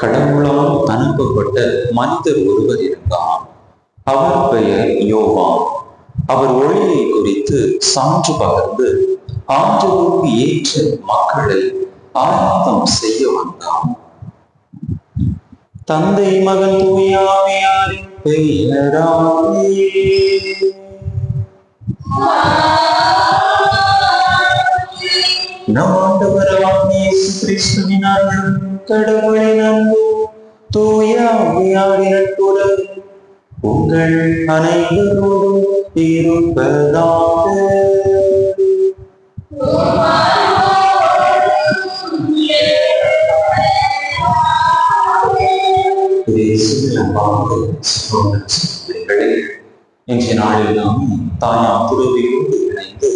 கடவுளால் அனுப்பப்பட்ட மனிதர் ஒருவர் இருந்தார். அவர் பெயர் யோவான். அவர் ஒளியை குறித்து சான்று பகர்ந்து ஆண்டவருக்கு ஏற்ற மக்களை ஆயத்தம் செய்ய வந்தார். தந்தை மகன் தூய ஆவியாரின் பெயராலே நம் ஆண்டவராகிய இயேசு கிறிஸ்துவின் அருளும் கடவுளின் அன்பும் தூய ஆவியாரின் நட்புறவும் உங்கள் அனைவரோடும் இருப்பதாக. இன்றைய நாளில் நாம் தாயார் துறவியோடு இணைந்து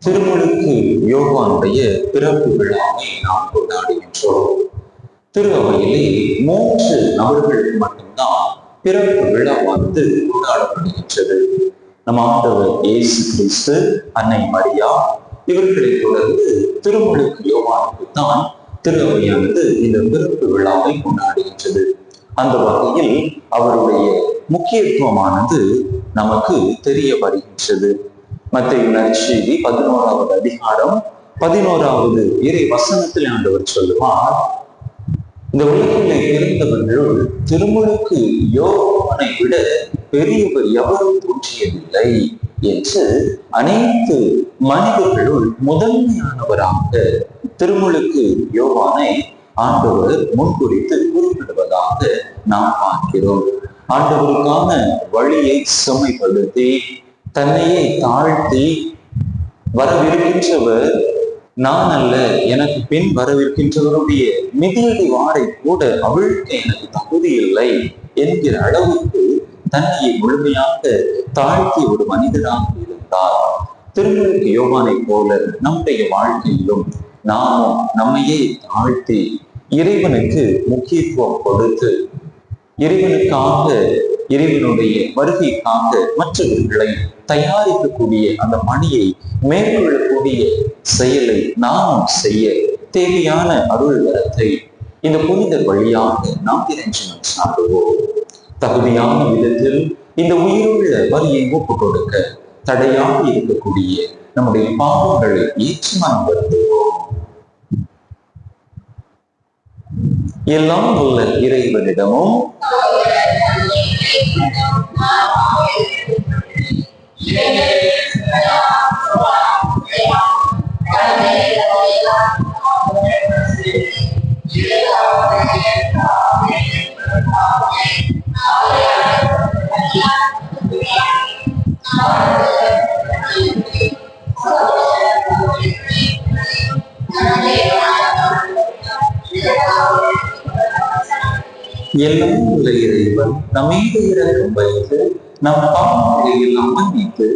திருமுழுக்கு யோவானுடைய பிறப்பு விழாவை நாம் கொண்டாடுகின்றோம். திரு அவையிலே 3 நபர்களுக்கு மட்டும்தான் பிறப்பு விழாவானது கொண்டாடப்படுகின்றது. நம் ஆண்டவர் இயேசு கிறிஸ்து, அன்னை மரியா இவர்களை தொடர்ந்து திருமுழுக்கு யோவானுக்கு தான் திரு அவையானது இந்த பிறப்பு விழாவை கொண்டாடுகின்றது. அந்த வகையில் அவருடைய முக்கியத்துவமானது நமக்கு தெரிய வருகின்றது. மத்தேயு நற்செய்தி 11வது அதிகாரம் 11வது இறை வசனத்தில் ஆண்டவர் சொல்லுவார், இந்த உலகிலே பிறந்தவர்களுள் திருமுழுக்கு யோவானை விட பெரியவர் எவரும் தோன்றியதில்லை என்று அனைத்து மனிதர்களுள் முதன்மையானவராக திருமுழுக்கு யோவானை ஆண்டவர் முன்குறித்து குறிப்பிடுவதாக நாம் பார்க்கிறோம். ஆண்டவருக்கான வழியை செம்மைப்படுத்தி தன்னையே தாழ்த்தி வரவிருக்கின்றவர் நான் அல்ல, எனக்கு பின் வரவிருக்கின்றவருடைய மிதியடி வாரை கூட அவிழ்க்க எனக்கு தகுதி இல்லை என்கிற அளவுக்கு தன்னையை முழுமையாக தாழ்த்தி ஒரு மனிதனாக இருந்தார். திருமுழுக்கு யோவானை போல நம்முடைய வாழ்க்கையிலும் நாமும் நம்மையே தாழ்த்தி இறைவனுக்கு முக்கியத்துவம் கொடுத்து இறைவனுக்காக, இறைவனுடைய வருகைக்காக மற்றவர்களை தயாரிக்கக்கூடிய அந்த பணியை மேற்கொள்ளக்கூடிய செயலை நாமும் செய்ய தேவையான அருள் வரத்தை இந்த புனிதர் வழியாக நாம் இறைஞ்சி சாடுவோம். தகுதியான விதத்தில் இந்த உயிருள்ள வரியை ஒப்புக் கொடுக்க தடையாக இருக்கக்கூடிய நம்முடைய பாவங்களை ஏற்று நாம் வருத்துவோம். எல்லாம் உள்ள இறைவனிடமும் எல்லாம் உள்ள இறைவன் நம்மீது இரக்கம் வைத்து நம் பாவங்களை எல்லாம் மன்னித்து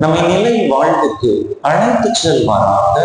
நம்மை நிலை வாழ்வுக்கு அழைத்து செல்வாராக.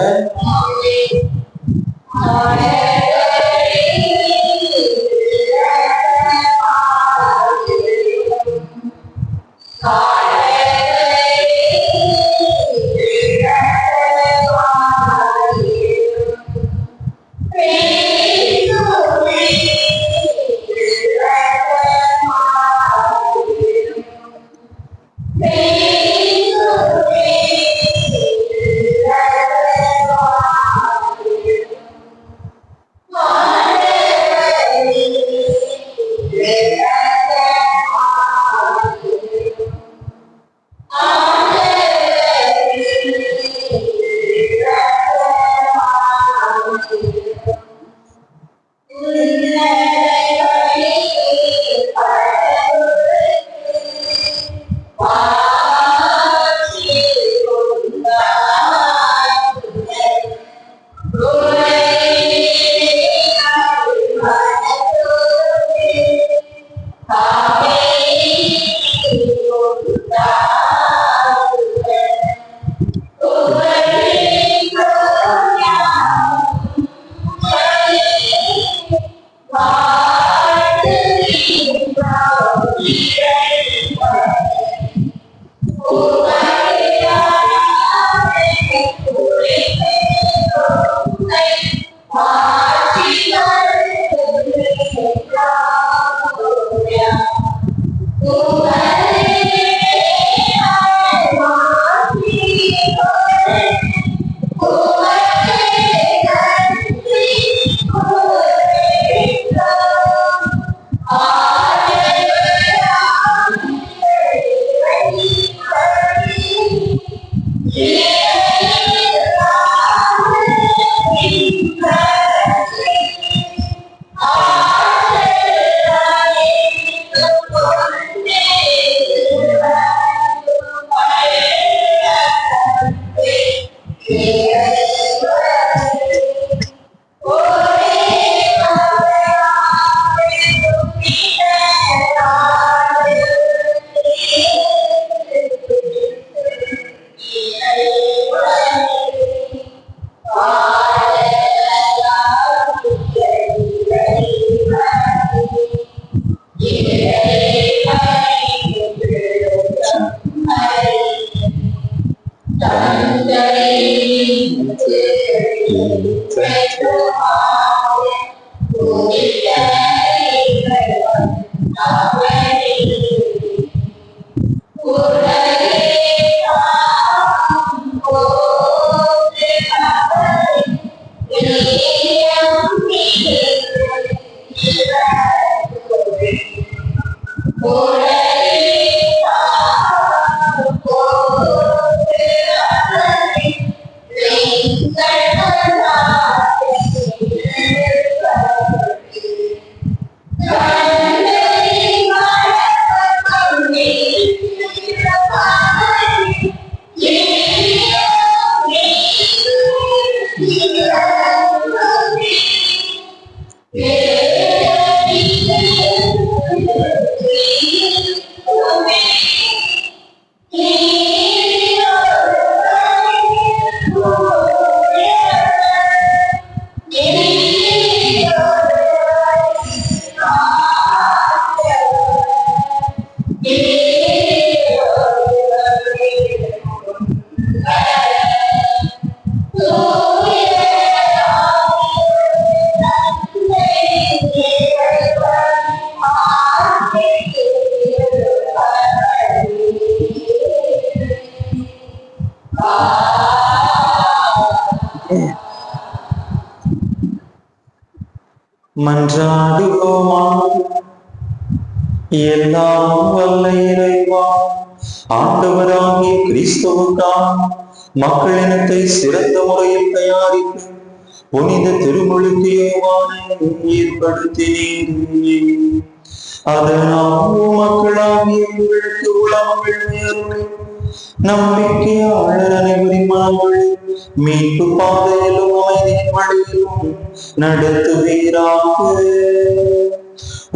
மன்றாடுவோமா. எல்லாம் வல்ல இறைவா, ஆண்டவராகிய கிறிஸ்துவுக்காக மக்களினத்தை சிறந்த முறையில் தயாரித்து புனித திருமுழுக்கு யோவானை ஏற்படுத்தினீரே. அதனால் மக்களாகிய உங்களுக்கு உளங்கள் நேர்மை நம்பிக்கையாளர் அனைவரின் மனங்களை மீட்பு பாதையிலும் அமைதியின் வழியிலும் நடத்துவீராக.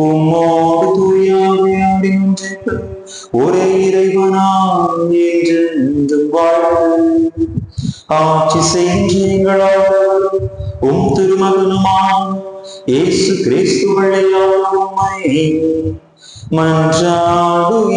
உம்மோடு தூயாவின் ஒரே இறைவனாம் என்று வாழ்வு ஆட்சி செய்கிறீர்களாக உம் திருமகனுமாம் இயேசு கிறிஸ்து வழியாக உம்மை மன்றாடுகின்றோம்.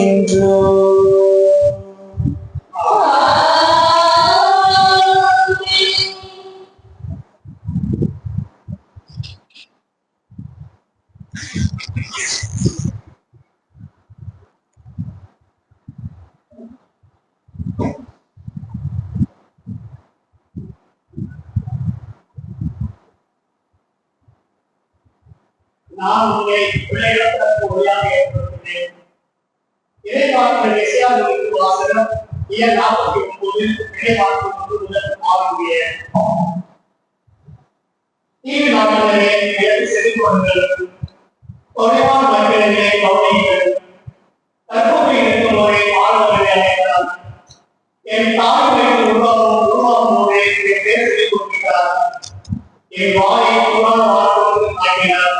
நான் உங்களை பிள்ளைகளுக்கு இறைவாக்கினர் எசையாவிற்கு வாசகம் இயல் 49 இறைவாக்கு 1 முதல் 6 தீவு நாட்டினரே எனக்கு செறிக்கொள்ளுங்கள், தொலைவான மக்களிலே கவனியுங்கள், தற்போது இருக்கும்போதே ஆளுநரை அழைத்தார், என் தாய் வயிறு உருவாகும் போதே என் பேர் சொல்லிக் கொடுக்கிறார், என் வாயை புறான வார்த்தை ஆகினார்,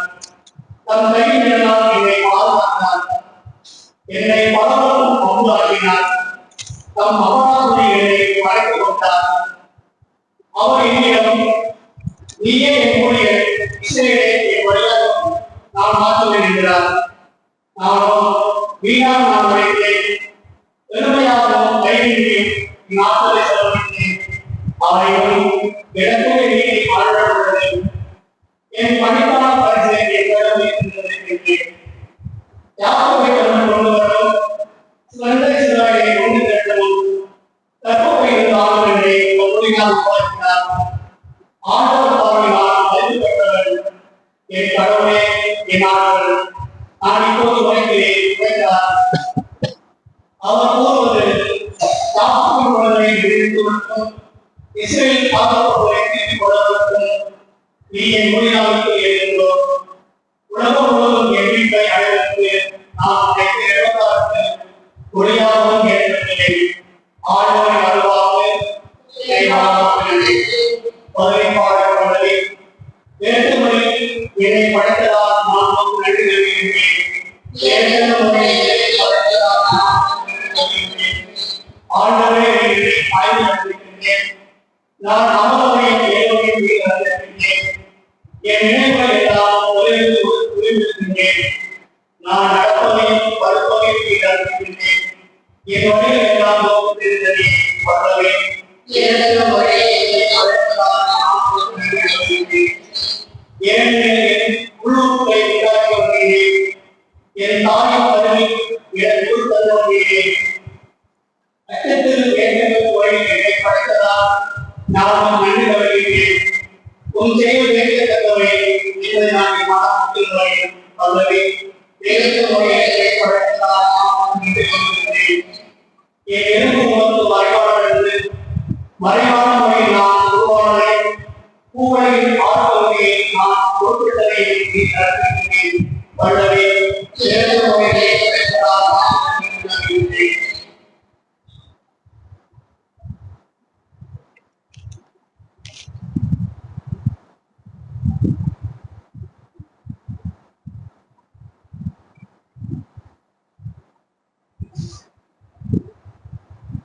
தன் கையினால் என்னை பாதுகாத்தார், என்னை பலவரும் பங்குதாக்கினார், தம் அபராதங்களை மறைத்து கொண்டார். அவர் என்னிடம், நீயே என்னுடைய இசையை என் வழியாக நான் மாற்றுவேன் என்கிறார். நானும் வீணாக நான் வைத்தேன், பெருமையாகவும் கைவினையும் நாட்களை செலவழித்தேன். அவையும் எனக்குரிய நீதி வாழ்வதற்கு என் படிப்பான பரிசை என் கடமை என்றேன். யாக்கோபை தன்னுடன் கொண்டு வரும் சிறந்த சிறாயை கொண்டு திரட்டவும் தற்போது இருந்த ஆளுநரை ஒருவரால் உருவாக்கினார். ஆண்டவர் பார்வையால் அறிந்து பெற்றவர், என் கடவுளே, என் ஆண்டவர், நான் இப்போது உரைக்கிறேன். அவர் கூறுவது, யாக்கோபின் குழந்தையை விடுவித்துவிட்டும் இஸ்ரவேல் பாதுகாப்புகளை திருப்பிக் கொள்வதற்கும் நீ என் மொழியாவுக்கு எழுந்தோ உலகம் முழுவதும் என் வீட்டை அடைவதற்கு நான் இழந்தாருக்கு மொழியாகவும் எழுந்ததில்லை. ஆழ்வாய் அருள்வாக்கு பதவிப்பாடல் வேண்டுமொழி என்னை படைத்ததால் நான் நோக்கு நன்றி ஆண்டவரே ஆய்வு நடத்திருக்கின்றேன். நான் அமலவை ஏழோவின் மீது நடத்திருக்கின்றேன். என் நினைவுகளை எல்லாம் உரிந்திருக்கின்றேன். நான் நடப்பதையும் பருப்பதையும் நடத்திருக்கின்றேன். என் வழிகள் எல்லாம் நோக்கு தெரிந்ததை வல்லவே உள்ளூர்களை உண்டாக்கி வருகிறேன். என் தாயின் கருவி எனக்கு தந்து வருகிறேன். அச்சத்தில் என்னை படைத்ததால் நான் நன்றி வருகிறேன். உன் செய்ய வேண்டியத்தக்கவை என்பதை நான் மனத்தில் வல்லவே தேவத்தை படைத்ததால் நான் நன்றி வருகிறேன். என் எலும்பு உணர்ந்து மறைவானது மறைவான முறையில் நான் உருவானதை பூவையின் ஆழ்வகையை நான் பொறுப்பிட்டதை நீ நடத்துகிறேன். வல்லவே சிறந்த முறையை படைத்ததால் நான் நன்றி வருகிறேன்.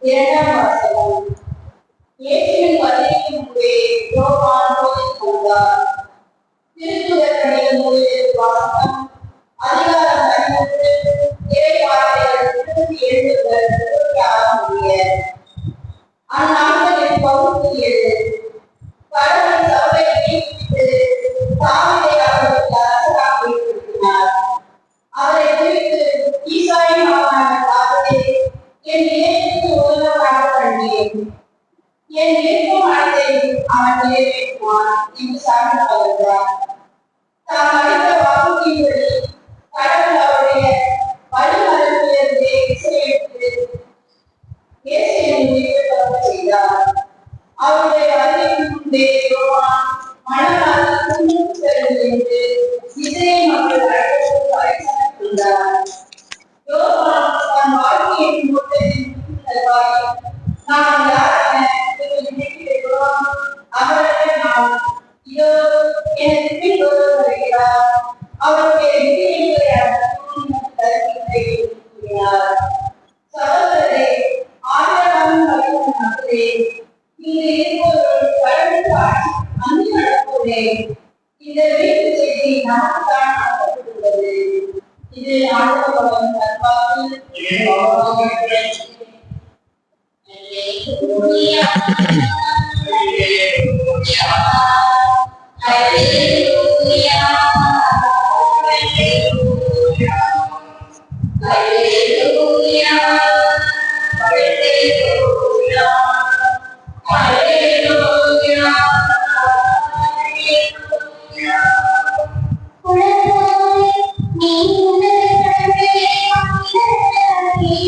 இரண்டாம் வாசகம். இயேசுவின் வருகைக்கு முன்பே யோவான் போதித்துக் கொண்டார். திருத்துதர் பணியின் வாசகம் அதிகாரம் 13 இறை வார்த்தைகள் 27 முதல் 26 முடிய. அந்நாட்களில் பவுல் கடவுள் சபையை நீக்கிவிட்டு தாவீதை அவர்களுக்கு அரசராக ஏற்படுத்தினார். அவரை குறித்து ஈசாயின் மகனான தாவீதை என் இயேசுக்கு உதவமாக கண்டேன், என் விருப்பம் அனைத்தையும் அவன் நிறைவேற்றுவான் என்று சான்று பகர்ந்தார். தாம் அளித்த வாக்குறுதியின்படி கடவுள் அவருடைய வலுமரத்திலிருந்தே இசையெடுத்து இயேசுவின் உயிரை பரவ செய்தார். அவருடைய வருகைக்கு முன்பே யோவான் மணவாளன் குன்றுக்கு செல்வது என்று இஸ்ரேல் மக்கள் அழைத்து பறைசாற்றினார். யோவான் தன் வாழ்க்கையின் மூட்டத்தின் நான் யார் என நினைக்கிறோம். அவரை நான் இதோ எனக்கு பின் வருகிறார், அவருடைய விதிகளை சகோதரரே, ஆயிரம் மக்களே, இங்கு இருப்பவர்கள் கடவுளுக்கு அன்பு நடப்போரே, இந்த வீட்டு செய்தி நமக்கு தான் நடத்தப்பட்டுள்ளது. இது ஆண்டவரின் நல்வாக்கு. நீ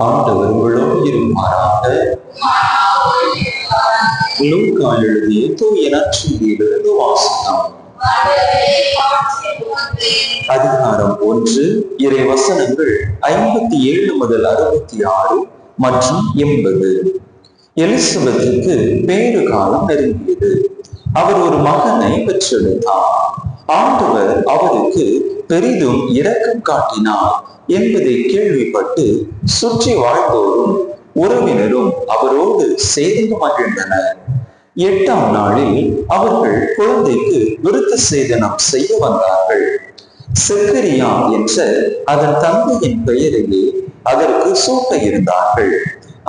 ஆண்டவர் உங்களோடு இருப்பாராக. லூக்கா எழுதிய தூய நற்செய்தியிலிருந்து வாசகம். அதிகாரம் 1, இறை வசனங்கள் 57 முதல் 66 மற்றும் 80. எலிசபெத்துக்கு பேறு காலம் நெருங்கியது. அவர் ஒரு மகனை பெற்றெடுத்தார். ஆண்டவர் அவருக்கு பெரிதும் இரக்கம் காட்டினார் என்பதை கேள்விப்பட்டு சுற்றி வாழ்ந்தோரும் உறவினரும் அவரோடு சேர்ந்து மகிழ்ந்தனர். 8ஆம் நாளில் அவர்கள் குழந்தைக்கு விருத்த சேதனம் செய்ய வந்தார்கள். செக்கரியா என்ற அதன் தந்தையின் பெயரையே அதற்கு சூட்ட இருந்தார்கள்.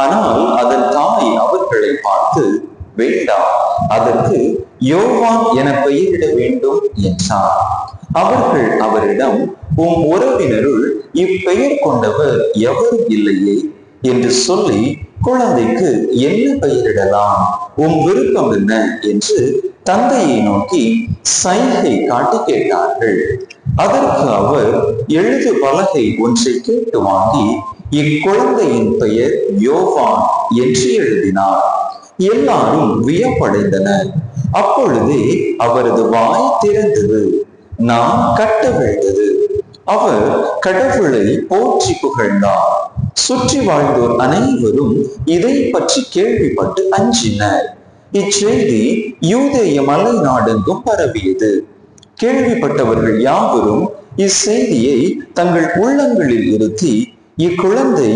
ஆனால் அதன் தாய் அவர்களை பார்த்து, வேண்டாம், அதற்கு யோவான் என பெயரிட வேண்டும் என்றார். அவர்கள் அவரிடம், உம் உறவினருள் இப்பெயர் கொண்டவர் எவரும் இல்லையே என்று சொல்லி, குழந்தைக்கு என்ன பெயரிடலாம், உம் விருப்பம் என்ன என்று தந்தையை நோக்கி சைகை காட்டி கேட்டார்கள். அதற்கு அவர் எழுது பலகை ஒன்றை கேட்டு வாங்கி, இக்குழந்தையின் பெயர் யோவான் என்று எழுதினார். எல்லாரும் வியப்படைந்தனர். அப்பொழுதே அவரது வாய் திறந்தது, நாம் கட்ட விழுந்தது. அவர் கடவுளை போற்றி புகழ்ந்தார். சுற்றி வாழ்ந்தோர் அனைவரும் இதை பற்றி கேள்விப்பட்டு அஞ்சினர். இச்செய்தி யூதேய மலை நாடெங்கும் பரவியது. கேள்விப்பட்டவர்கள் யாவரும் இச்செய்தியை தங்கள் உள்ளங்களில் இருத்தி, இக்குழந்தை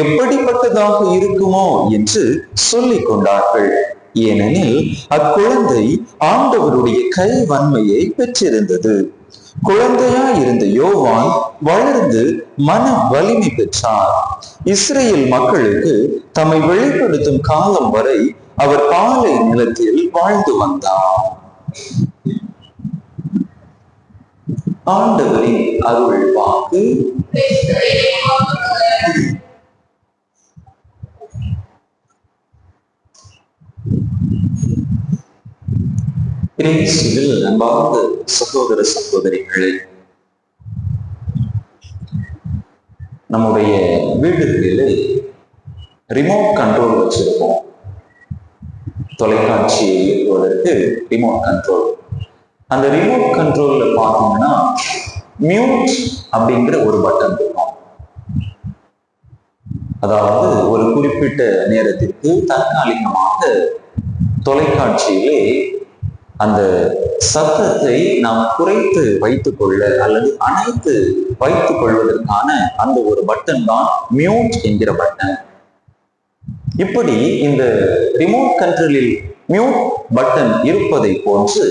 எப்படிப்பட்டதாக இருக்குமோ என்று சொல்லிக் கொண்டார்கள். ஏனெனில் அக்குழந்தை ஆண்டவருடைய கை வன்மையை பெற்றிருந்தது. குழந்தையாயிருந்த யோவான் வளர்ந்து மன வலிமை பெற்றார். இஸ்ரேல் மக்களுக்கு தம்மை வெளிப்படுத்தும் காலம் வரை அவர் பாலை நிலத்தில் வாழ்ந்து வந்தார். ஆண்டவரின் அருள் வாக்கு. கிறிஸ்துவில் அன்பார்ந்த சகோதர சகோதரிகளே, நம்முடைய வீடுகளிலே ரிமோட் கண்ட்ரோல் வச்சிருக்கோம். தொலைக்காட்சியை இயக்குவதற்கு ரிமோட் கண்ட்ரோல். அந்த ரிமோட் கண்ட்ரோல்ல பார்த்தீங்கன்னா மியூட் அப்படிங்கிற ஒரு பட்டன் இருக்கும். அதாவது ஒரு குறிப்பிட்ட நேரத்திற்கு தற்காலிகமாக தொலைக்காட்சியிலே அந்த சத்தத்தை நாம் குறைத்து வைத்துக் கொள்ள அல்லது அணைத்து வைத்துக் கொள்வதற்கான அந்த ஒரு பட்டன் தான் மியூட் என்கிற பட்டன். இப்படி இந்த ரிமோட் கண்ட்ரோலில் மியூட் பட்டன் இருப்பதை போன்று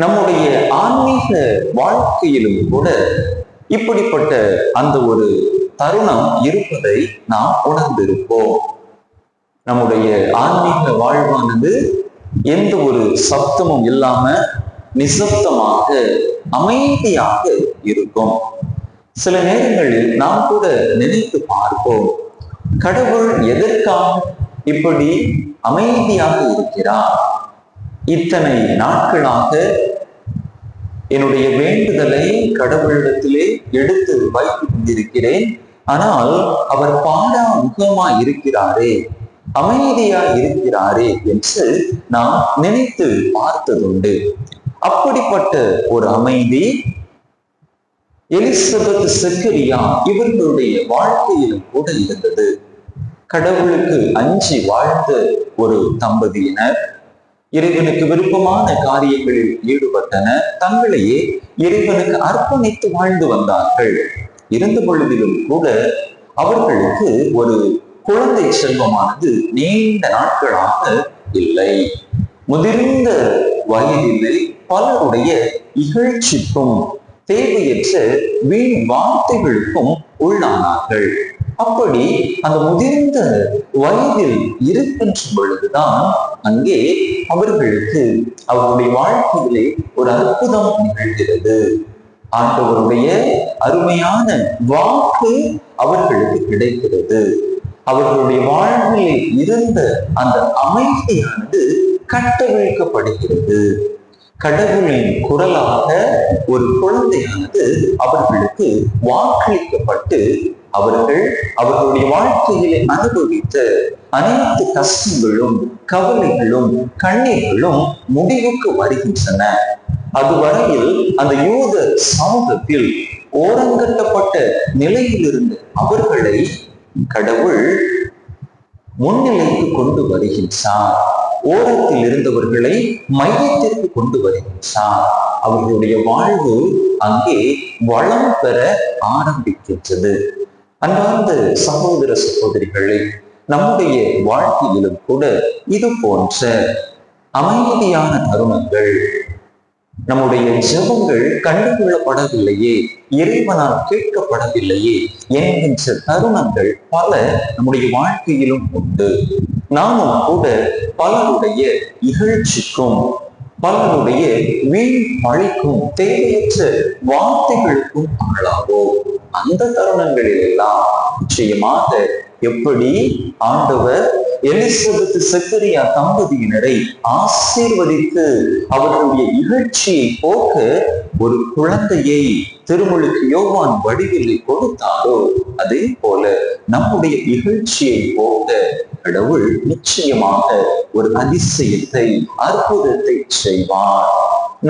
நம்முடைய ஆன்மீக வாழ்க்கையிலும் கூட இப்படிப்பட்ட அந்த ஒரு தருணம் இருப்பதை நாம் உணர்ந்திருப்போம். நம்முடைய ஆன்மீக வாழ்வானது எந்த ஒரு சப்தமும் இல்லாம நிசப்தமாக அமைதியாக இருக்கும். சில நேரங்களில் நாம் கூட நினைத்து பார்ப்போம், கடவுள் எதற்காக இப்படி அமைதியாக இருக்கிறார்? இத்தனை நாட்களாக என்னுடைய வேண்டுதலை கடவுளிடத்திலே எடுத்து வைத்துக் கொண்டிருக்கிறேன். ஆனால் அவர் பாடா முகமா இருக்கிறாரே, அமைதியா இருக்கிறாரே என்று நாம் நினைத்து பார்த்ததுண்டு. அப்படிப்பட்ட ஒரு அமைதி எலிசபெத் செக்கரியா இவர்களுடைய வாழ்க்கையிலும் கூட இருந்தது. கடவுளுக்கு அஞ்சி வாழ்ந்த ஒரு தம்பதியினர், இறைவனுக்கு விருப்பமான காரியங்களில் ஈடுபட்டனர், தங்களையே இறைவனுக்கு அர்ப்பணித்து வாழ்ந்து வந்தார்கள். இருந்த பொழுதிலும் கூட அவர்களுக்கு ஒரு குழந்தை செல்வமானது நீண்ட நாட்களாக இல்லை. முதிர்ந்த வயதிலே பலருடைய இகழ்ச்சிக்கும் தேவையற்ற வீண் வார்த்தைகளுக்கும் உள்ளானார்கள். அப்படி அந்த முதிர்ந்த வயதில் இருக்கின்ற பொழுதுதான் அங்கே அவர்களுக்கு அவருடைய வாழ்க்கையிலே ஒரு அற்புதம் நிகழ்கிறது. ஆண்டவருடைய அருமையான வாக்கு அவர்களுக்கு கிடைக்கிறது. அவர்களுடைய வாழ்விலே இருந்த அந்த அமைதியானது கட்டவிழ்க்கப்படுகிறது. கடவுளின் குரலாக ஒரு குழந்தையானது அவர்களுக்கு வாக்களிக்கப்பட்டு அவர்கள் அவர்களுடைய வாழ்க்கையிலே அனுபவித்த அனைத்து கஷ்டங்களும் கவலைகளும் கண்ணீர்களும் முடிவுக்கு வருகின்றன. அதுவரையில் அந்த யூத சமூகத்தில் ஓரங்கட்டப்பட்ட நிலையில் இருந்த அவர்களை கடவுள் முன்னிலைக்கு கொண்டு வருகின்றார். ஓரத்தில் இருந்தவர்களை மையத்திற்கு கொண்டு வருகின்றார். அவர்களுடைய வாழ்வு அங்கே வளம் பெற ஆரம்பிக்கின்றது. அன்பார்ந்த சகோதர சகோதரிகளை, நம்முடைய வாழ்க்கையிலும் கூட இது போன்ற அமைதியான தருணங்கள், நம்முடைய ஜெபங்கள் கண்டுகொள்ளப்படவில்லையே, இறைவனால் கேட்கப்படவில்லையே என்கின்ற தருணங்கள் பல நம்முடைய வாழ்க்கையிலும் உண்டு. நாமும் கூட பலருடைய இகழ்ச்சிக்கும் பலருடைய வீண் பழிக்கும் தேவையற்ற வார்த்தைகளுக்கும் ஆளாவோம். அந்த தருணங்களில் எல்லாம் நிச்சயமாக எப்படி ஆண்டவர் எலிசபெத் செக்கரியா தம்பதியினரை ஆசீர்வதித்து அவர்களுடைய இகழ்ச்சியை போக்க ஒரு குழந்தையை திருமுழுக்கு யோவான் வடிவிலே கொடுத்தாரோ, அதே போல நம்முடைய இகழ்ச்சியை போக்க கடவுள் நிச்சயமாக ஒரு அதிசயத்தை அற்புதத்தை செய்வார்.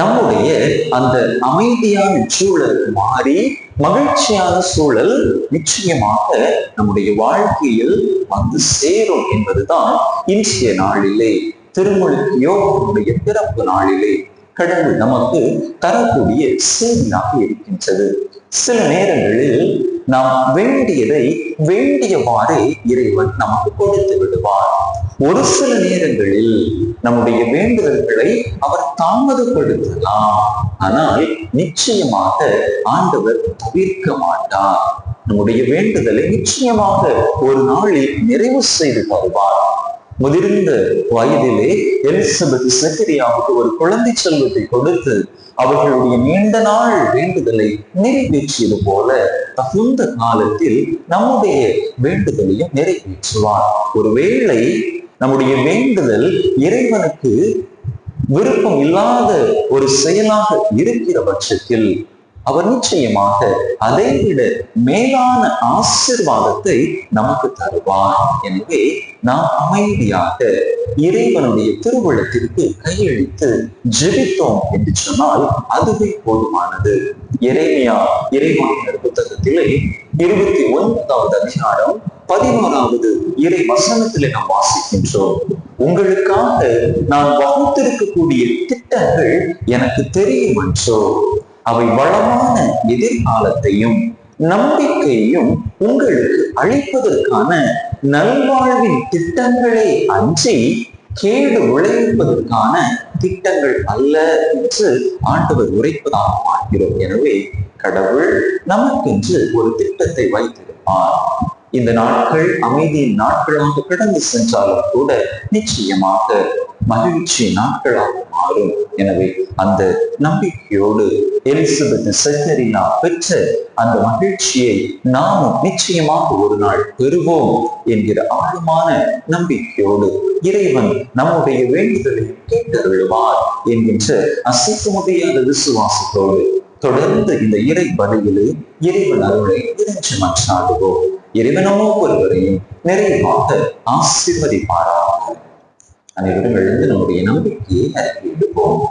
நம்முடைய அந்த அமைதியான சூழல் மாறி மகிழ்ச்சியான சூழல் நிச்சயமாக நம்முடைய வாழ்க்கையில் வந்து சேரும் என்பதுதான் இன்றைய நாளிலே திருமுழுக்கு யோவானுடைய பிறப்பு நாளிலே கடவுள் நமக்கு தரக்கூடிய செய்தியாக இருக்கின்றது. சில நேரங்களில் நாம் வேண்டியதை வேண்டியவாறே இறைவன் நமக்கு கொடுத்து விடுவார். ஒரு சில நேரங்களில் நம்முடைய வேண்டுதல்களை அவர் தாமதப்படுத்தலாம். ஆனால் நிச்சயமாக ஆண்டவர் தவிர்க்க மாட்டார். நம்முடைய வேண்டுதலை நிச்சயமாக ஒரு நாளில் நிறைவு செய்து தருவார். முதிர்ந்த வயதிலே எலிசபெத் செக்கரியாவுக்கு ஒரு குழந்தை செல்வத்தை கொடுத்து அவர்களுடைய நீண்ட நாள் வேண்டுதலை நிறைவேற்றியது போல தகுந்த காலத்தில் நம்முடைய வேண்டுதலையும் நிறைவேற்றுவார். ஒருவேளை நம்முடைய வேண்டுதல் இறைவனுக்கு விருப்பம் இல்லாத ஒரு செயலாக இருக்கிற பட்சத்தில் அவர் நிச்சயமாக அதை விட மேலான ஆசீர்வாதத்தை நமக்கு தருவார். எனவே நாம் அமைதியாக இறைவனுடைய திருவுளத்திற்கு கையளித்து ஜெபித்தோம் என்று சொன்னால் அதுவே போதுமானது. எரேமியா இறைவாக்கினர் புத்தகத்திலே 29வது அதிகாரம் 11வது இறை வசனத்திலே நாம் வாசிக்கின்றோம். உங்களுக்காக நான் வகுத்திருக்கக்கூடிய திட்டங்கள் எனக்கு தெரியும் என்றோ, அவை வளமான எதிர்காலத்தையும் நம்பிக்கையையும் உங்களுக்கு அளிப்பதற்கான நல்வாழ்வின் திட்டங்களே அன்றி கேடு விளைவிப்பதற்கான திட்டங்கள் அல்ல என்று ஆண்டவர் உரைப்பதாக பார்க்கிறோம். எனவே கடவுள் நமக்கென்று ஒரு திட்டத்தை வைத்திருப்பார். இந்த நாட்கள் அமைதியின் நாட்களாக கடந்து சென்றாலும் கூட நிச்சயமாக மகிழ்ச்சி நாட்களாக மாறும். எனவே அந்த நம்பிக்கையோடு எலிசபெத் செக்கரியா பெற்ற அந்த மகிழ்ச்சியை நாமும் நிச்சயமாக ஒரு நாள் பெறுவோம் என்கிற ஆழமான நம்பிக்கையோடு இறைவன் நம்முடைய வேண்டுதலையும் கேட்டருள்வார் என்கின்ற அசைக்க முடியாத விசுவாசத்தோடு தொடர்ந்து இந்த இறை பலியிலே இறைவன் அருளை இறைஞ்சி மன்றாடுவோம். இறைவனோ ஒருவரையும் நிறைவாக ஆசீர்வதிப்பாராக. அனைவரும் எழுந்து நம்முடைய நம்பிக்கையை அறிக்கையிடுவோம்.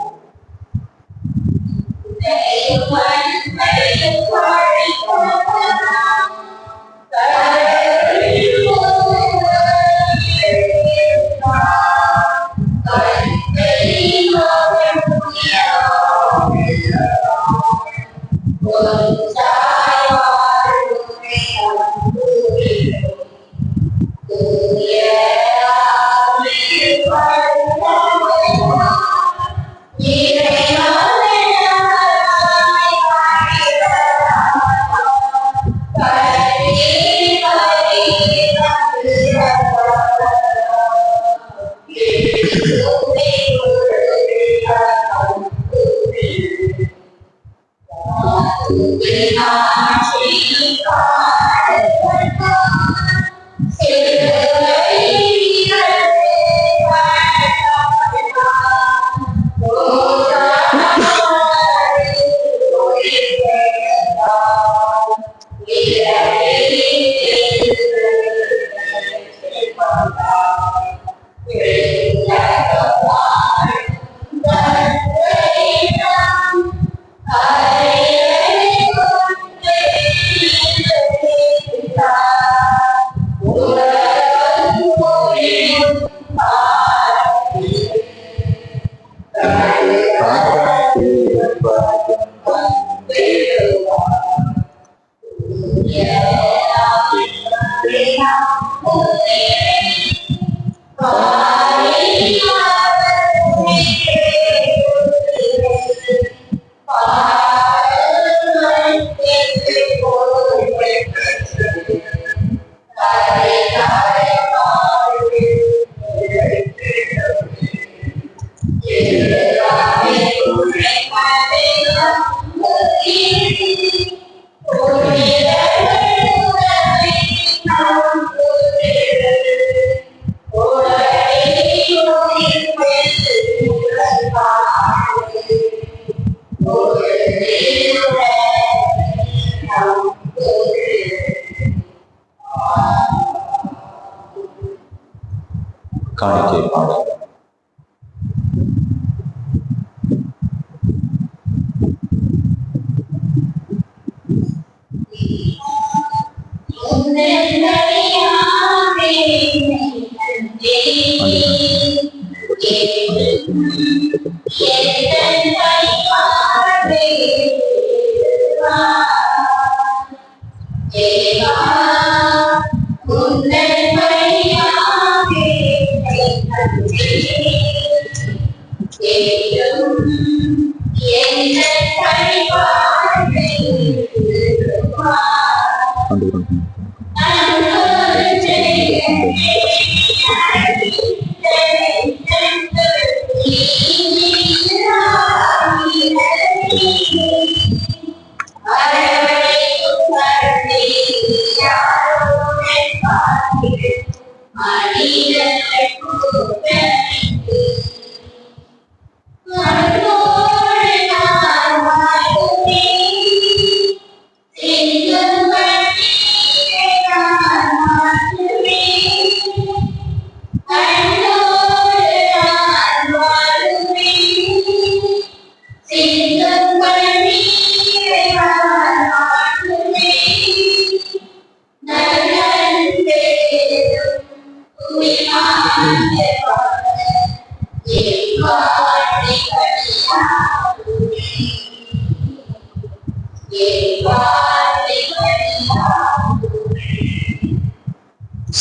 காணிக்கை பாடல்.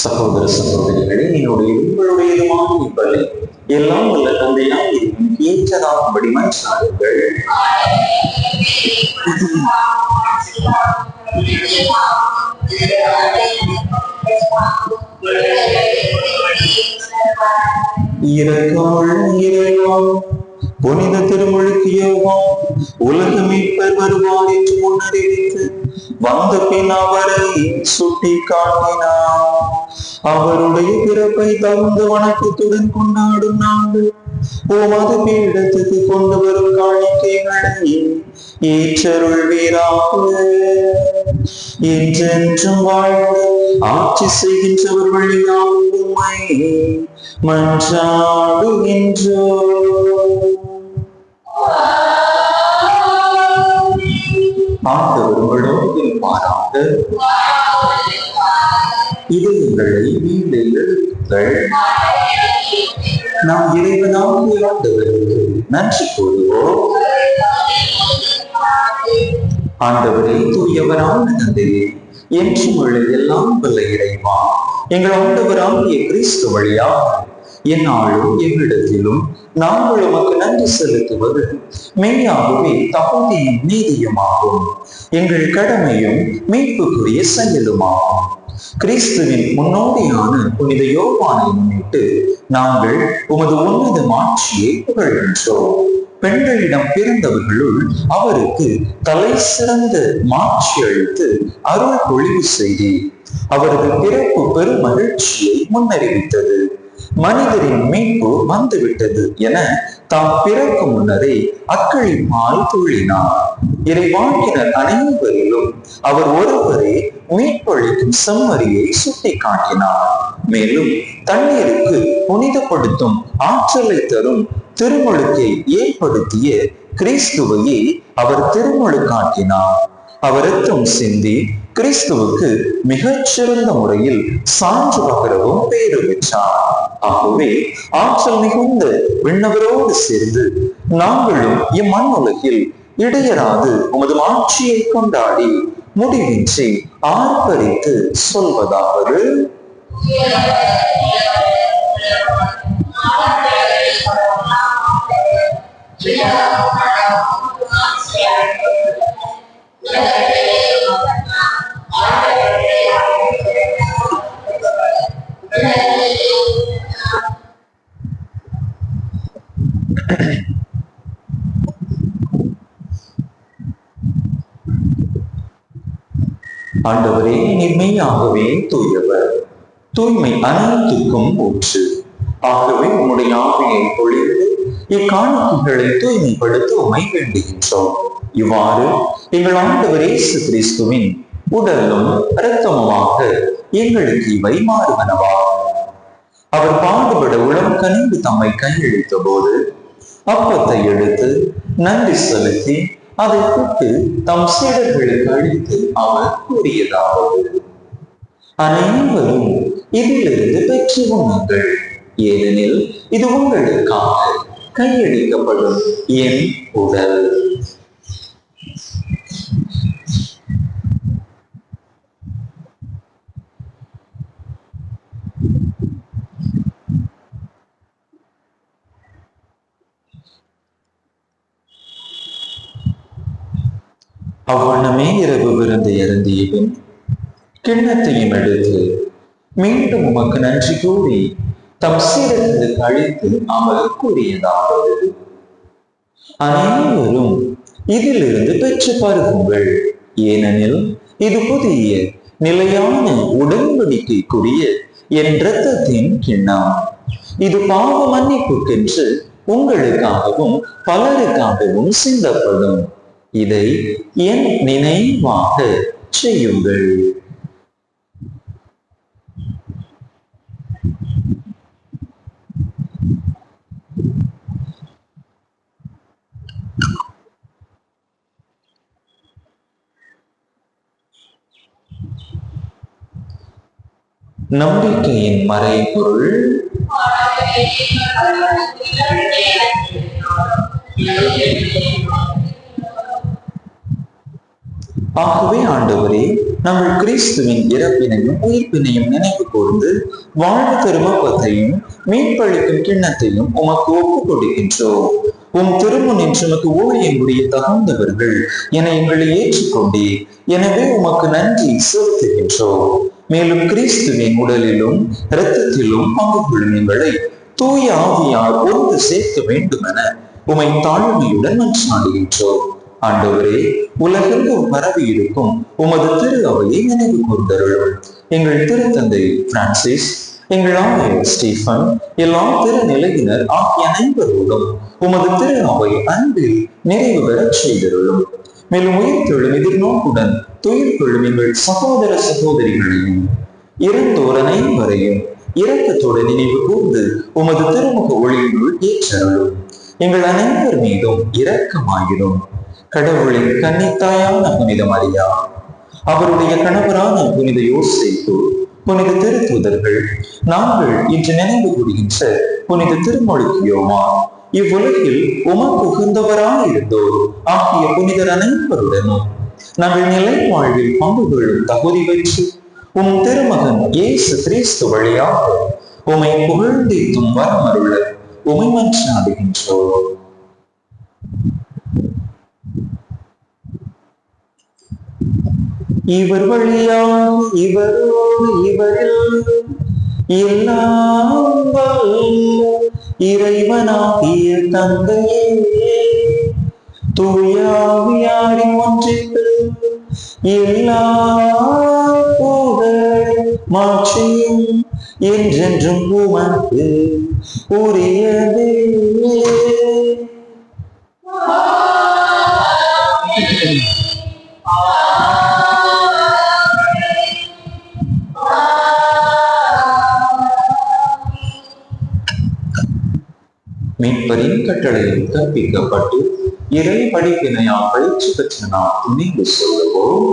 சகோதர சகோதரிகளே, என்னுடைய உங்களுடையதுமான இப்பலை எல்லாம் உள்ள தந்தையால் ஏற்றதாகும்படி மன்றாடுங்கள். இரக்கமுள்ள இறைவா, புனித திருமுழுக்கு யோவான் உலக மீட்பர் வருவார் என்று முன்னறிவித்து வந்த பின் அவரை சுட்டி காட்டினார். அவருடைய பிறப்பை தகுந்த வணக்கத்துடன் கொண்டாடும் நாங்கள் உமது பீடத்துக்கு கொண்டு வரும் காணிக்கைகளை ஏற்றருள்வீராக. என்றென்றும் வாழ்ந்து ஆட்சி செய்கின்றவர் வழியாக உம்மை மன்றாடுகின்றோம். ஆண்டவர் உங்களோடு இருப்பாராக. இதயங்களை மீளை எழுப்புங்கள். நாம் இறைவனாகிய ஆண்டவருக்கு நன்றி கூறுவோம். ஆண்டவரே, தூயவரான தந்தையே, என்றும் உள்ள எல்லாம் வல்ல இறைவா, எங்கள் ஆண்டவராகிய கிறிஸ்து வழியாக என்னாலும் எவ்விடத்திலும் நாங்கள் உமக்கு நன்றி செலுத்துவது மெய்யாகவே தகுதியும் நீதியுமாகும். எங்கள் கடமையும் மீட்புக்குரிய செயலுமாகும். கிறிஸ்துவின் முன்னோடியான புனித யோவானை முன்னிட்டு நாங்கள் உமது உன்னத மாட்சியை புகழ்கின்றோம். பெண்களிடம் பிறந்தவர்களுள் அவருக்கு தலை சிறந்த மாட்சி அளித்து அருள் பொழிவு செய்தி அவரது பிறப்பு பெரும் மகிழ்ச்சியை முன்னறிவித்தது. மனிதரின் மீட்பு வந்துவிட்டது என தாம் பிறக்கும் முன்னரே அக்களிப்பால் துள்ளினார். இறைவாக்கினர் அனைவரிலும் அவர் ஒருவரே மீட்பளிக்கும் செம்மறியை சுட்டி காட்டினார். மேலும் தண்ணீருக்கு புனிதப்படுத்தும் ஆற்றலை தரும் திருமுழுக்கை ஏற்படுத்திய கிறிஸ்துவையே அவர் திருமுழுக்காட்டினார். அவர் ரத்தம் சிந்தி கிறிஸ்துவுக்கு மிகச்சிறந்த முறையில் சான்று பகரவும் பேறு பெற்றார். ஆகவே ஆற்றல் மிகுந்த விண்ணவரோடு சேர்ந்து நாங்களும் இம்மண்ணுலகில் இடையராது உமது ஆட்சியை கொண்டாடி முடிவின்றி ஆர்ப்பரித்து சொல்வதாவது: ஆண்டவரே, நீர் மெய்யாகவே தூயவர், தூய்மை அனைத்துக்கும் ஊற்று. ஆகவே உம்முடைய ஆவியை பொழிந்து இக்காணிக்கைகளை தூய்மைப்படுத்த உம்மை வேண்டுகின்றோம். இவ்வாறு எங்கள் ஆண்டவர் இயேசு கிறிஸ்துவின் உடலும் இரத்தமுமாக எங்களுக்கு இவை மாறுவனவா. அவர் பாடுபட உளம் கனிந்து தம்மை கையளித்த போது அப்பத்தை எடுத்து நன்றி செலுத்தி அதை தொட்டு தம் சீடர்களுக்கு அளித்து அவர் கூறியதாவது: அனைவரும் இதிலிருந்து பெற்று உண்ணுங்கள், ஏனெனில் இது உங்களுக்காக கையளிக்கப்படும் என் உடல். அவ்வண்ணமே இரவு விருந்தை அருந்திய பின் கிண்ணத்தையும் எடுத்து மீண்டும் உமக்கு நன்றி கூறி தம் சீடர்களுக்கு அளித்து அவர் கூறியதாவது: அனைவரும் இதிலிருந்து பெற்று பருகுங்கள், ஏனெனில் இது புதிய நிலையான உடன்படிக்கைக்குரிய என் இரத்தத்தின் கிண்ணம். இது பாவ மன்னிப்புக்கென்று உங்களுக்காகவும் பலருக்காகவும் சிந்தப்படும். இதை என் நினைவாக செய்யுங்கள். நம்பிக்கையின் மறைபொருள். ஆகவே ஆண்டவரே, நாங்கள் கிறிஸ்துவின் இறப்பினையும் உயிர்ப்பினையும் நினைவு கூர்ந்து வாழ்வு தரும் அப்பத்தையும் மீட்பளிக்கும் கிண்ணத்தையும் உமக்கு ஒப்புக் கொடுக்கின்றோம். உம் திருமுன் உமக்கு ஊழியம் புரிய தகுந்தவர்கள் என எங்களை ஏற்றுக்கொண்டே, எனவே உமக்கு நன்றி செலுத்துகின்றோம். மேலும் கிறிஸ்துவின் உடலிலும் இரத்தத்திலும் பங்கு கொள்ளும் எங்களை தூய ஆவியார் ஒன்று சேர்க்க வேண்டும் என உமை தாழ்மையுடன் மன்றாடுகின்றோம். ஆண்டவரே, உலகெங்கும் பரவி இருக்கும் உமது திரு அவையை நினைவு கூர்ந்தருளும். எங்கள் திருத்தந்தை பிரான்சிஸ், எங்கள் ஆயர் ஸ்டீஃபன், எல்லா திருநிலையினர் ஆகிய அனைவரோடும் உமது திரு அவை அன்பில் நிறைவு பெறச் செய்தருளும். மேலும் உயிர்த்தெழும் எதிர்நோக்குடன் துயில் கொள்ளும் எங்கள் சகோதர சகோதரிகளையும் இறந்தோர் அனைவரையும் இரக்கத்தோடு நினைவு கூர்ந்து உமது திருமுக ஒளியினுள் ஏற்றருளும். எங்கள் அனைவர் மீதும் இரக்கமாயிரும். கடவுளின் கன்னித்தாயான புனித மரியா, அவருடைய கணவரான புனித யோசேப்பு, புனித திருத்தூதர்கள், நாங்கள் இன்று நினைவு கூறுகின்ற புனித திருமுழுக்கு யோவான், இவ்வுலகில் உமக்கு உகந்தவராயிருந்தோர் ஆகிய புனிதர் அனைவருடனும் நாங்கள் நிலை வாழ்வில் பங்கு கொள்ளும் தகுதி பெற்று உம் திருமகன் இயேசு கிறிஸ்து வழியாக உமை புகழ்ந்தேத்தும் வரமருள உமை மன்றாடுகின்றோம். இவர் வழியாக இவரோடு இவரில் எல்லாம் இறைவனாகிய தந்தையே, தூயாவியாரின் ஒன்றிற்கு எல்லா புகழ் மாட்சியும் என்றென்றும் உமக்கு உரியதே. மீட்பரின் கட்டளையில் கற்பிக்கப்பட்டு இறை படிப்பினையால் பயிற்சி பெற்ற நாம் துணிந்து சொல்லுவோம்.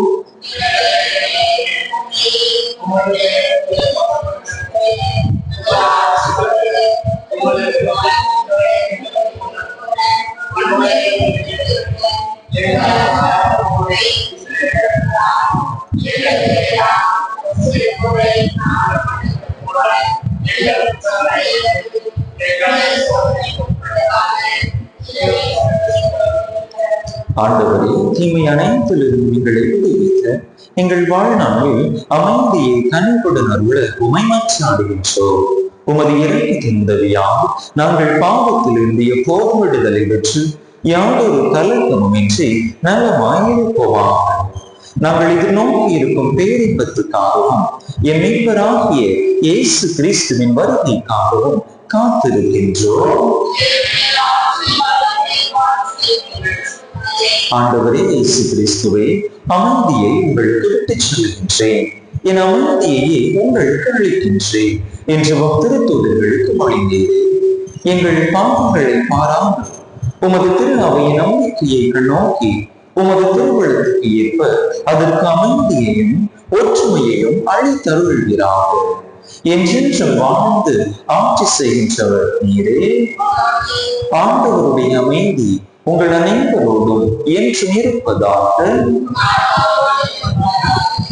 ஆண்டவரே, தீமை அனைத்திலிருந்து எங்களை விடுவித்த எங்கள் வாழ்நாளில் அமைதியை கனிவுடன் அருள உமை மாற்றாடுகின்றோம். உமது இரக்கத்தின் உதவியால் நாங்கள் பாவத்திலிருந்து எப்போதும் விடுதலை பெற்று யாதொரு கலக்கமுமின்றி நலமாயிருப்போமாக. நாங்கள் எதிர்நோக்கி இருக்கும் பேரின்பத்துக்காகவும் என் மீட்பராகிய இயேசு கிறிஸ்துவின் வருகைக்காகவும் காத்திருக்கின்றோம். ஆண்டவரே இயேசு கிறிஸ்துவே, அமைதியை உங்களுக்கு விட்டுச் செல்கின்றேன், என் அமைதியையே உங்களுக்கு அளிக்கின்றேன் என்று திருத்தூதர்களுக்கு மொழிந்தீரே. எங்கள் பாவங்களை பாராமல் உமது திரு அவையின் நம்பிக்கையை நோக்கி உமது திருவள்ளத்துக்கு ஏற்ப அதற்கு அமைதியையும் ஒற்றுமையையும் அளித்தருள்கிறார். என்றென்றும் வாழ்ந்து ஆட்சி செய்கின்றவர் நீரே. ஆண்டவருடைய அமைதி உங்கள் அனைவரோடும் என்றும் இருப்பதாக.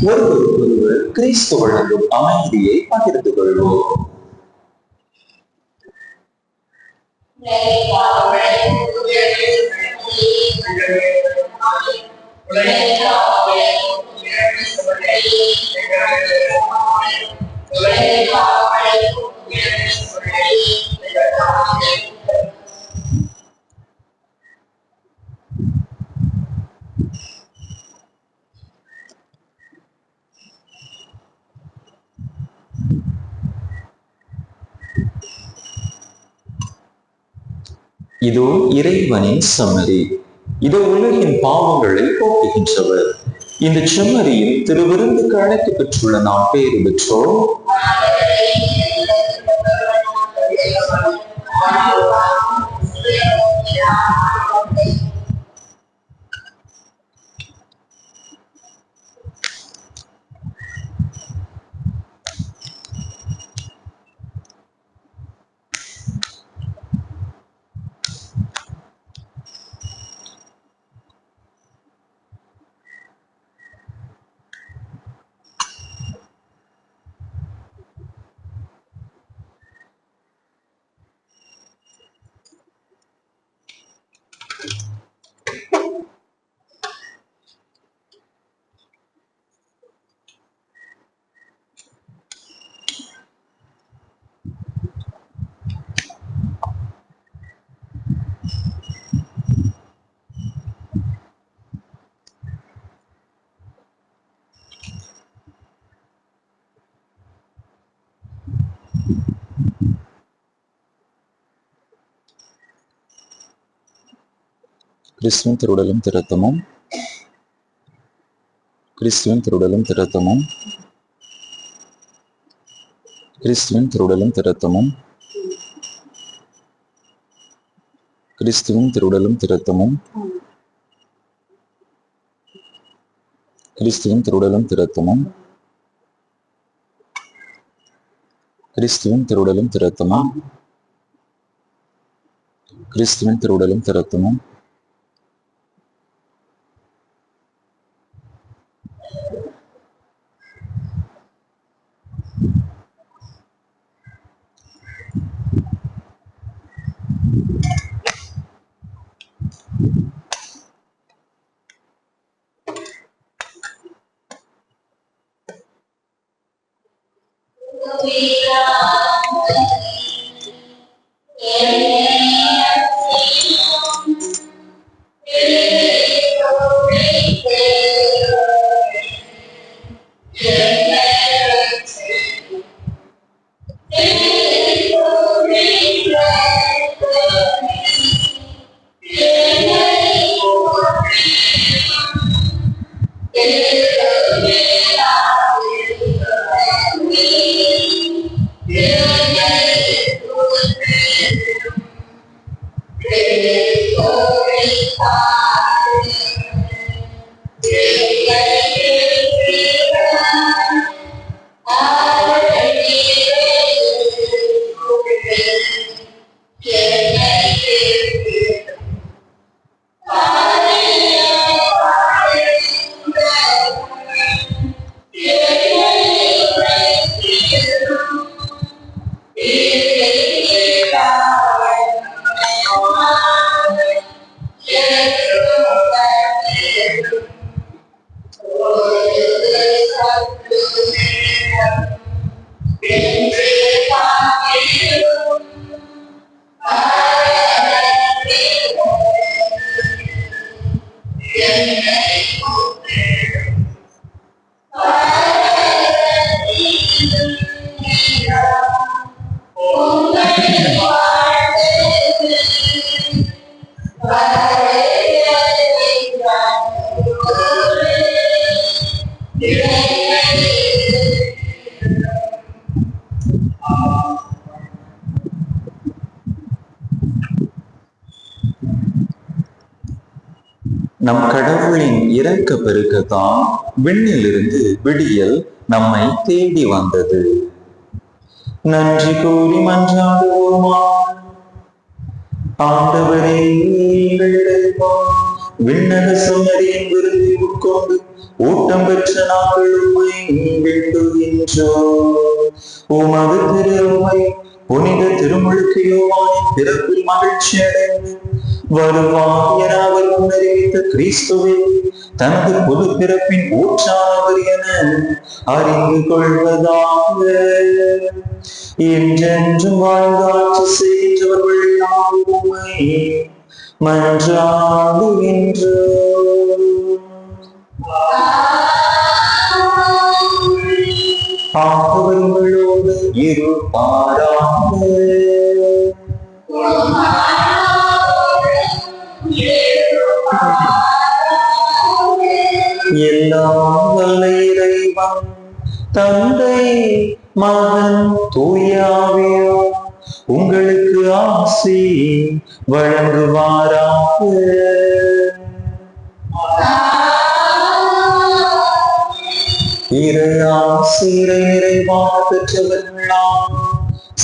ஒருவருக்கொருவர் கிறிஸ்து வழங்கும் அமைதியை பகிர்ந்து கொள்வோம். இதோ இறைவனின் செம்மறி, இதோ உலகின் பாவங்களை போக்குகின்றவர். இந்த செம்மறியில் திருவிருந்துக்கு அழைத்து பெற்றுள்ள நாம் பேறு பெற்றோம். கிறிஸ்துவின் திருவுடலும் இரத்தமும், கிறிஸ்துவின் திருவுடலும் இரத்தமும், கிறிஸ்துவின் திருவுடலும் இரத்தமும், கிறிஸ்துவின் திருவுடலும் இரத்தமும், கிறிஸ்துவின் திருவுடலும் இரத்தமும், கிறிஸ்துவின் திருவுடலும் இரத்தமும், கிறிஸ்துவின் திருவுடலும் இரத்தமும், நம் கடவுளின் இரக்க பெருக்கத்தான் விண்ணிலிருந்து விடியல் நம்மை தேடி வந்தது. நன்றி கூறி மன்றாடுவோமா. ஆண்டவரே, விண்ணக சுமரியின் விருந்தை உட்கொண்டு ஊட்டம் பெற்ற நாங்கள் உம்மை வேண்டுகின்றோம். உமது திருவுமை புனித திருமுழுக்கு யோவானின் பிறப்பில் மகிழ்ச்சி அடைந்து வருவார் என அவர் முன்னறிவித்த கிறிஸ்துவே தனது பொது பிறப்பின் ஊற்றானவர் என அறிந்து கொள்வதாக என்றென்றும் வாழ்ந்தாட்சி செய்கின்றவர்கள் யாவுமை மன்றாடுகின்றோம். ஆண்டவர்களோடு இருப்பாராக. எல்லாம் வல்ல இறைவன் தந்தை மகன் தூய ஆவியார் உங்களுக்கு ஆசி வழங்குவாராக. இறையாசிரை நிறைவாக பெற்றவர்களாம்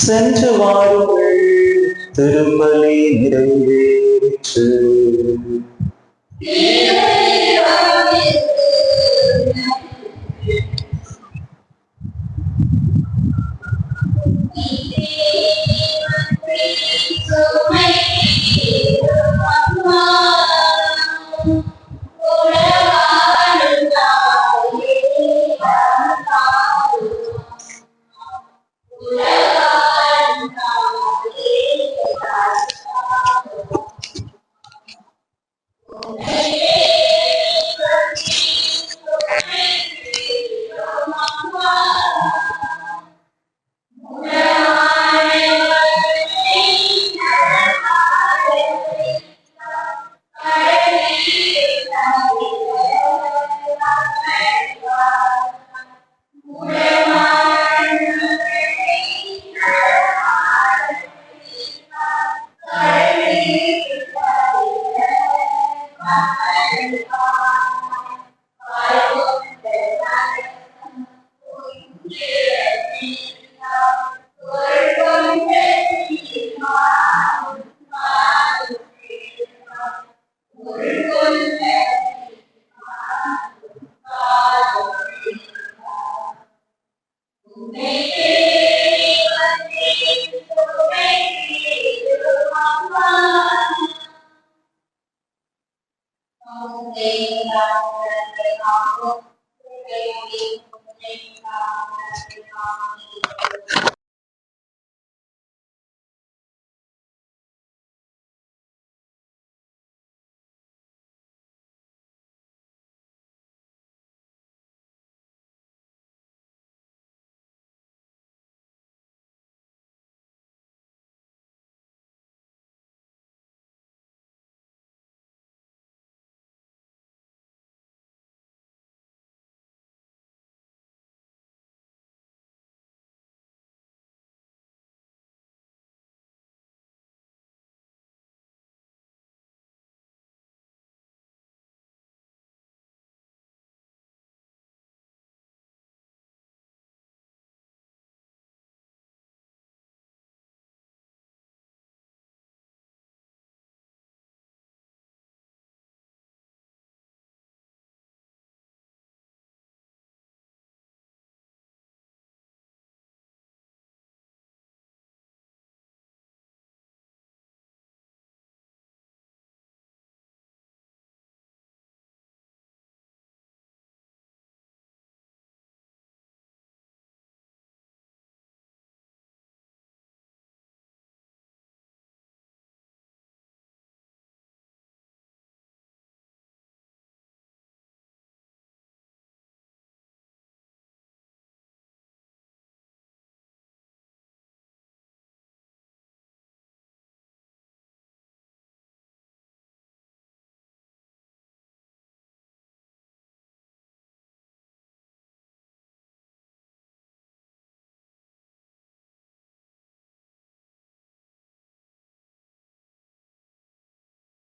சென்று வாருங்கள், திருப்பலி நிறைவேற்று.